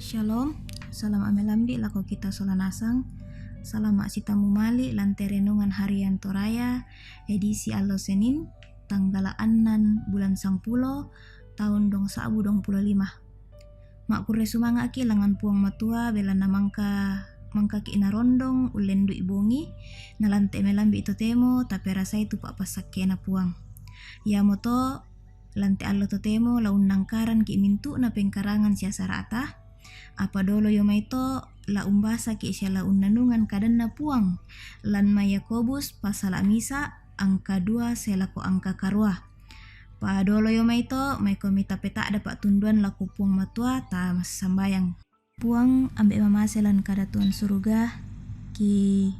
Shalom, salam amelambi lako kita solanasang. Salam maksitamu mali lante renungan harian Toraya edisi Allo Senin tanggal 6 bulan 10 tahun dong sabu 25. Mak kure sumanga ki langan puang matua belana mangka ki ina rondong ulen du ibongi na lante melambi itu temo tapi rasa itu pak pasakke na puang. Ya moto lante allo to temo laun nangkaran ki mintu na pengkarangan sia sarata. Apa dolo yo maito la umbasa ki sia la unnanungan kadanna puang lan ma Yakobus pasal misa angka 2 selako angka karua. Pa dolo yo maito mai komita peta dapat tunduan laku puang matua ta mas sambayang. Puang ambek mamaselan kada Tuhan surga ki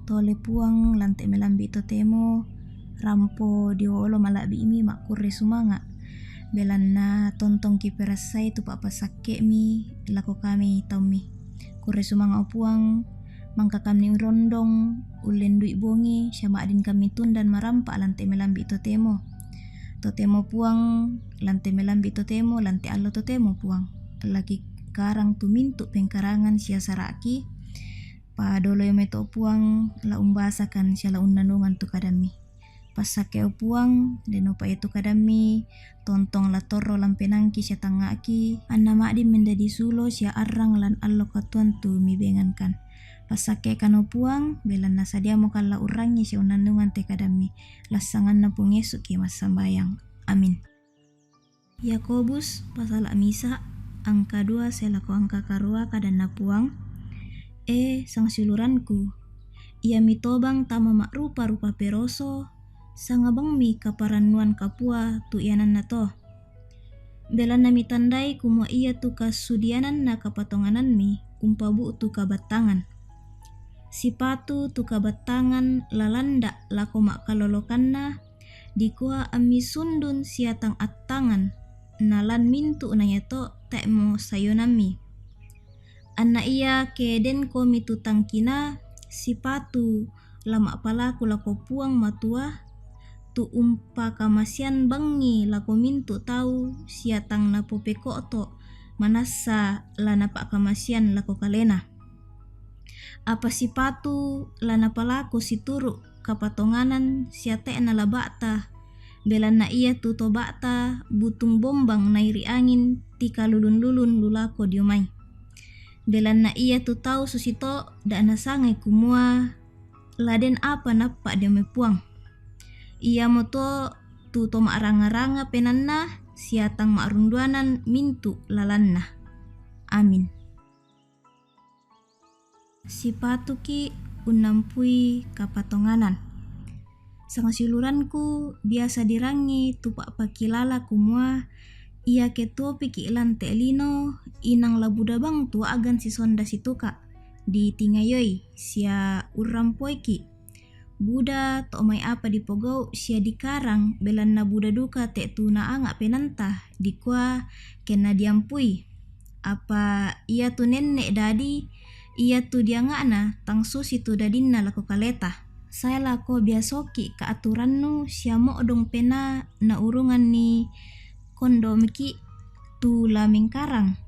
tole puang lante melambi to temo rampo diolo malabi imi mak kurre sumanga. Belanna tontong ki perasai tu pak pasakke mi lako kami taumi kurre sumanga opuang mangka kami rondong ulen dui bongi syama adin kami tundan marampa lante melambi to temo puang lante melambi to temo lante allo to temo puang lagi karang tu mintu pengkarangan sia saraki pa dolo yo meto puang la umbasa kan sia la unnanungan tu kadami pasake puang deno pa itu kadami tontong la torro lampenangki sia tangaki anna madi mendadi sulo sia arrang lan allo katuan tu mibengan kan pasake kano puang belan nasadia mo kala urangi sia unandungan te kadami lasangan na pungesu ki mas sambayang amin. Yakobus pasal misa angka 2 selako angka karua kadana puang sang siluranku ia mitobang tama mak rupa peroso sangabang mi kaparanuan kapua tu ianan na to. Belan na mitandai kumua ia tu kasudianan na kapatonganan mi umpabu tu kabatangan. Sipatu tu kabatangan lalanda lako mak kalolokan na dikua ami sundun siatang attangan nalan mintu na yato tekmo sayonami. Anna iya keden komi tu tangkina sipatu lama palaku lako puang matua tu umpa kamasian bangi lako mintu tau siatang na popeko to manasa lana pak kamasian lako kalena. Apa sipatu lana palaku situru kapatonganan siate na labata belan na iya tu tobata butung bombang na iri angin tika lulun lulako diumai. Belan na iya tu tau susito da nasangai kumua laden apa napa diumai puang. Ia moto tu to aranga-ranga penanna siatang maarunduanan mintu lalanna. Amin. Sipatu ki unampui kapatonganan. Sang siluranku biasa dirangi tu pak pakilala kumua ia ketua piki lante lino inang labuda bang tu agan si sonda situka di tingayoi sia urampoiki. Buda to mai apa dipogau sia dikarang belan na buda duka te tu na anga penanta dikua kena diampui. Apa ia tu nenek dadi ia tu diangana tang susi tu dadinna lako kaleta. Saya lako biasoki ka aturannu sia modong pena na urungan ni kondomki tu laming karang.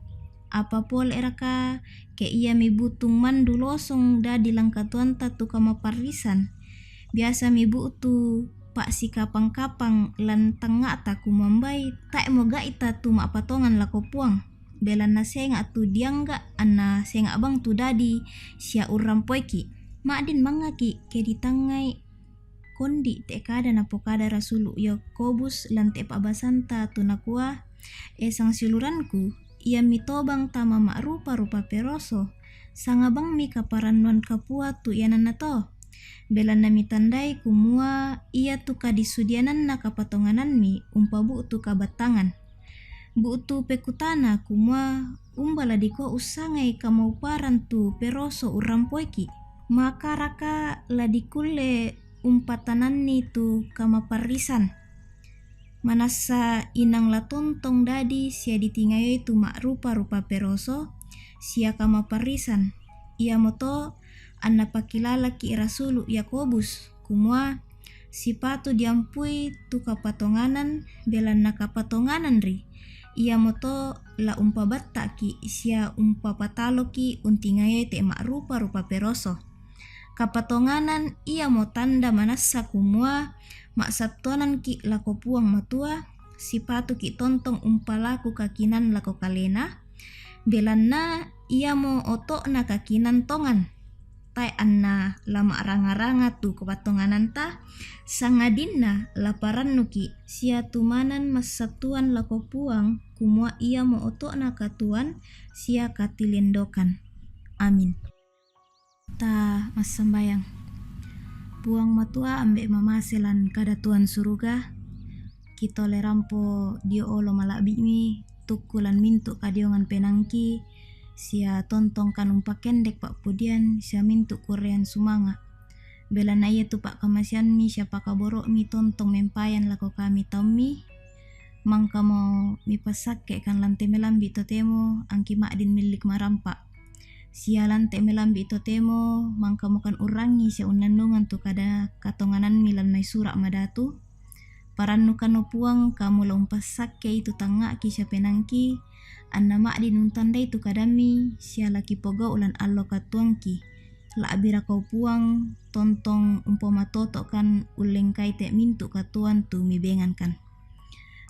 Apa pol eraka ke ia mi butung mandu losong dadi langkatuanta tu kama parisan. Biasa mi tu pak si kapang-kapang lan tengah ta kumambai tak moga ita tu mak patongan lako puang belan na senga tu diangga anna senga bang tu dadi sia urampoiki madin mangaki ke ditangai kondi te kada na pokada rasulu Yakobus lan te pak basanta tu nakua sang siluranku ia mitobang tama mak rupa peroso sangabang mi kaparanuan kapua tu ianan na to. Belan na mitandai kumua ia tu kadisudianan na kapatonganan mi umpabu tu kabatangan. Bu tu pekutana kumua umbala diko usangai kamauparan tu peroso urampoiki. Maka raka ladikule umpatanan ni tu kamaparisan. Manasa inang latontong dadi sia ditingayo tu mak rupa peroso sia kamaparisan. Ia moto anna pakilala ki rasulu Yakobus kumua sipatu diampui tu kapatonganan belan na kapatonganan ri ia moto la umpa batta ki sia umpa patalo ki untingaye te mak rupa peroso. Kapatonganan ia mo tanda manassa kumua mak sattonan ki lako puang matua sipatu ki tontong umpa laku kakinan lako kalena belanna ia mo otokna kakinan tongan tai anna lama ranga-ranga tu kepatonganan ta sangadinna laparan nuki sia tumanan masatuan lako puang kumua ia mo otokna katuan sia katilendokan. Amin. Ta mas sembayang. Puang matua ambek mamaselan kada tuan suruga kita lerampo dio olo malabi mi tukulan mintu kadiongan penangki sia tontong kan umpa kendek pak pudian sia mintu korean sumanga bela na iya tu pak kamasian mi siapa kaborok mi tontong mempayan lako kami taumi mangka mo mi pasake kan lante melambi totemo angki makdin milik marampak sia lante melambi totemo mangka mo kan urangi sia unanungan tu kada katonganan milan mai surak madatu parannu kano puang kamu lompas sake itu tangak ki sia penangki anna makdin untandai tu kadami sia laki pogo ulan allo katuangki la abira kau puang tontong umpama toto kan uleng kai te mintu katuan tu mibengan kan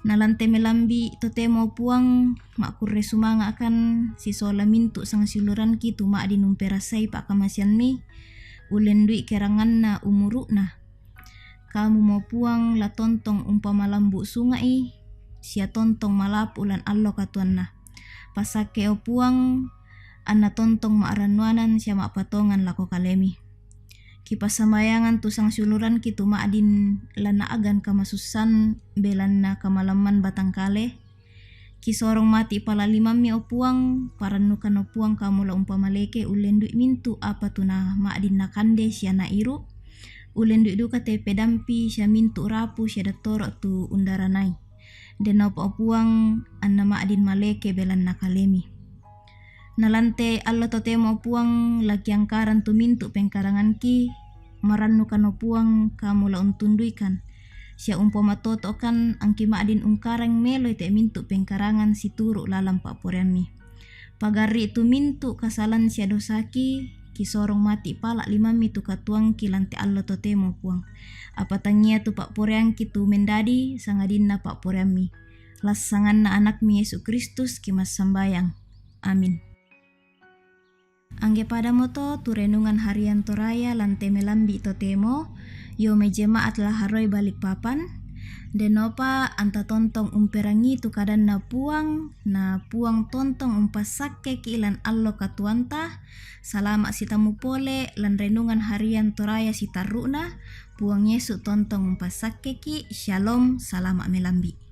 nalante melambi totemo puang mak kurre sumanga kan si sola mintu sang siluran ki tu makdin umperasai pak kamasian mi ulen dui kerangan na umurukna kamu mau puang la tontong umpama lambu sungai sia tontong malap ulan allo katuanna pasake o puang anna tontong maaranuanan sia mak patongan lako kalemi kipas sambayangan tu sang suluran ki tu makdin lana agan kamasusan belanna kamalaman batang kale ki sorong mati pala limami o puang paranukan o puang kamu la umpama leke ulen dui mintu apa tu na makdin na kande sia na iru ulen dui duka te pedampi sia mintu rapu sia datoro tu undaranai den opo puang anna makdin maleke belan nakalemi nalante allo totemo puang laki angkaran tu mintu pengkarangan ki marannu kano puang kamu la untunduikan sia umpama toto kan angki makdin ungkarang melo te mintu pengkarangan si turu lalam pak poreami pagari tu mintu kasalan sia dosaki ki sorong mati pala limami tu katuang ki lante allo totemo puang apa tangia tu pak poreang ki tu mendadi sangadinna pak poreami las sanganna anak mi Yesus Kristus ki mas sambayang. Amin. Angge pada moto tu renungan harian toraya lante melambi totemo yo me jemaat lah haroi balik papan denopa anta tontong umperangi tu kadan na puang tontong umpasake ki ilan allo katuanta salama sitamu pole lan renungan harian toraya sitaruna puang Yesu tontong umpasake ki shalom salama melambi.